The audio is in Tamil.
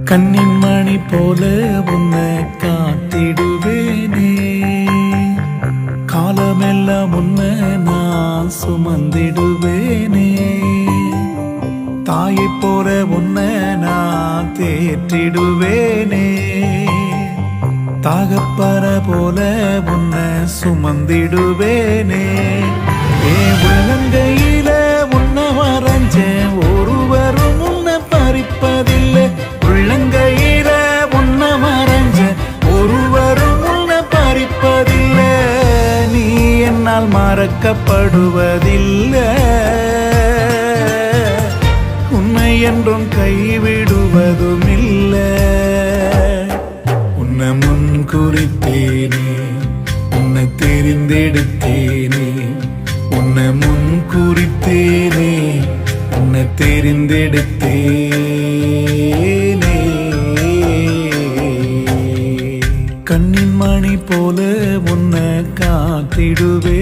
கண்ணின் மணி போல உன்னை காத்திடுவேனே, காலமெல்லாம் உன்னை நான் சுமந்திடுவேனே, தாயை போல உன்னை நான் தேற்றிடுவேனே, தாகப்பற போல உன்னை சுமந்திடுவேனே. ஏன் உள்ளங்கையில உன்னை வரைஞ்சேன், ஒருவரும் உன்னை பறிப்பதில்லை. உள்ளங்கையில உன்னை வரைஞ்சேன், ஒருவரும் உன்னை பறிப்பதில்லை. நீ என்னால் மறக்கப்படுவதில்லை, உன்னை என்றும் கைவிடுவதும் இல்லை. உன்னை முன் குறித்தேனே, உன்னை தெரிந்தெடுத்தேனே, உன்னை முன் குறித்தேனே, உன்னை தெரிந்தெடுத்தேனே. கண்ணின் மணி போல உன்னை காத்திடுவே.